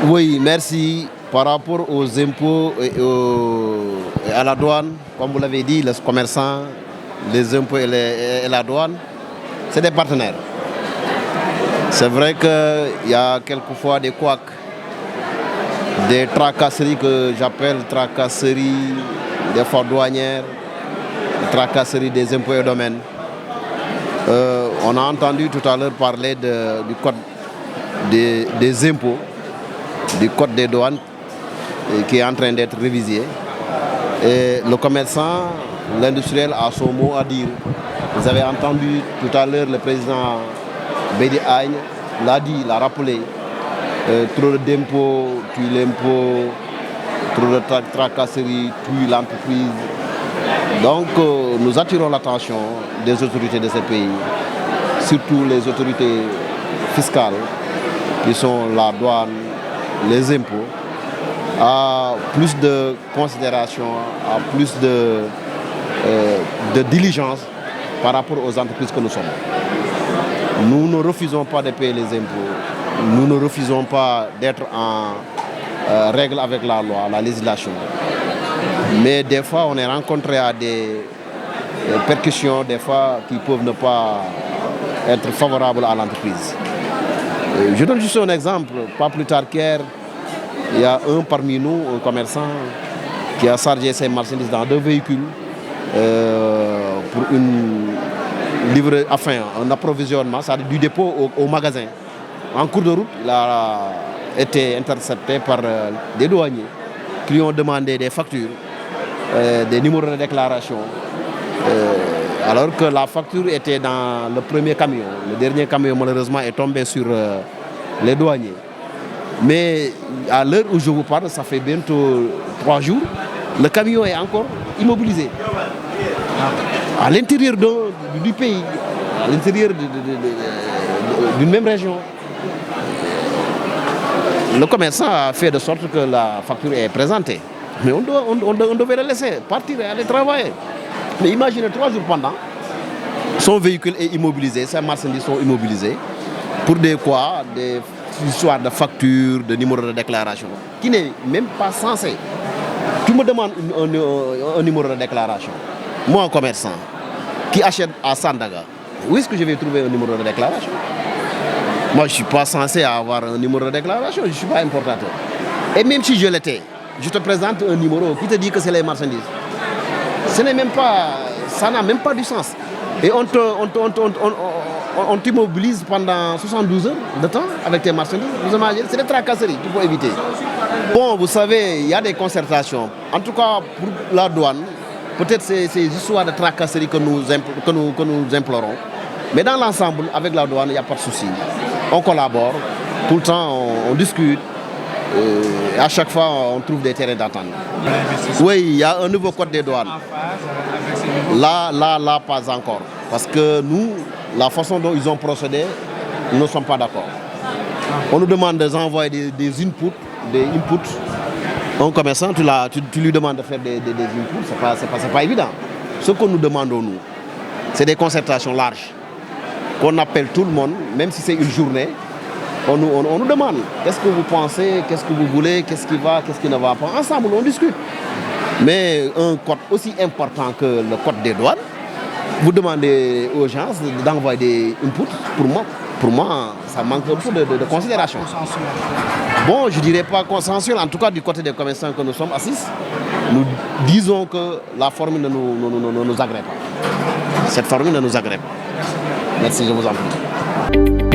Oui, merci. Par rapport aux impôts et à la douane, comme vous l'avez dit, les commerçants, les impôts et la douane, c'est des partenaires. C'est vrai qu'il y a quelquefois des couacs, des tracasseries que j'appelle tracasseries des fois douanières, des tracasseries des impôts et domaines. On a entendu tout à l'heure parler du code des impôts, du code des douanes qui est en train d'être révisé. Et le commerçant, l'industriel a son mot à dire. Vous avez entendu tout à l'heure le président Bédi Agne l'a dit, l'a rappelé. Trop d'impôts tue l'impôt, trop de tracasseries tue l'entreprise. Donc nous attirons l'attention des autorités de ce pays, surtout les autorités fiscales qui sont la douane, les impôts, à plus de considération, à plus de diligence par rapport aux entreprises que nous sommes. Nous ne refusons pas de payer les impôts, nous ne refusons pas d'être en règle avec la loi, la législation. Mais des fois, on est rencontré à des percussions, des fois, qui peuvent ne pas être favorables à l'entreprise. Je donne juste un exemple. Pas plus tard qu'hier, il y a un parmi nous, un commerçant, qui a chargé ses marchandises dans 2 véhicules pour un approvisionnement, c'est-à-dire du dépôt au magasin. En cours de route, il a été intercepté par des douaniers qui lui ont demandé des factures, des numéros de déclaration, alors que la facture était dans le premier camion. Le dernier camion, malheureusement, est tombé sur les douaniers. Mais à l'heure où je vous parle, ça fait bientôt 3 jours, le camion est encore immobilisé. À l'intérieur du pays, à l'intérieur d'une même région. Le commerçant a fait de sorte que la facture est présentée. Mais on devait le laisser partir et aller travailler. Mais imaginez 3 jours pendant, son véhicule est immobilisé, ses marchandises sont immobilisées. Pour des histoires de factures, de numéros de déclaration, qui n'est même pas censé. Tu me demandes un numéro de déclaration. Moi, un commerçant qui achète à Sandaga, où est-ce que je vais trouver un numéro de déclaration? Moi, je ne suis pas censé avoir un numéro de déclaration, je ne suis pas importateur. Et même si je l'étais, je te présente un numéro qui te dit que c'est les marchandises. Ça n'a même pas du sens. Et on t'immobilise pendant 72 heures de temps avec tes marchandises. Vous imaginez, c'est des tracasseries qu'il faut éviter. Bon, vous savez, il y a des concertations. En tout cas, pour la douane, peut-être c'est ces histoires de tracasseries que nous implorons. Mais dans l'ensemble, avec la douane, il n'y a pas de souci. On collabore, tout le temps on discute. Et à chaque fois, on trouve des terrains d'entente. Oui, il y a un nouveau code des douanes. Là, pas encore. Parce que nous, la façon dont ils ont procédé, nous ne sommes pas d'accord. On nous demande d'envoyer des inputs. Un commerçant, tu lui demandes de faire des inputs, c'est pas évident. Ce que nous demandons, nous, c'est des concertations larges. Qu'on appelle tout le monde, même si c'est une journée, on nous demande qu'est-ce que vous pensez, qu'est-ce que vous voulez, qu'est-ce qui va, qu'est-ce qui ne va pas. Ensemble, on discute. Mais un code aussi important que le code des douanes, vous demandez aux gens d'envoyer des inputs. Pour moi, ça manque un peu de considération. Bon, je ne dirais pas consensuel, en tout cas du côté des commerçants que nous sommes assis, nous disons que la formule ne nous agrée pas. Cette formule ne nous agrée pas. Merci, je vous en prie.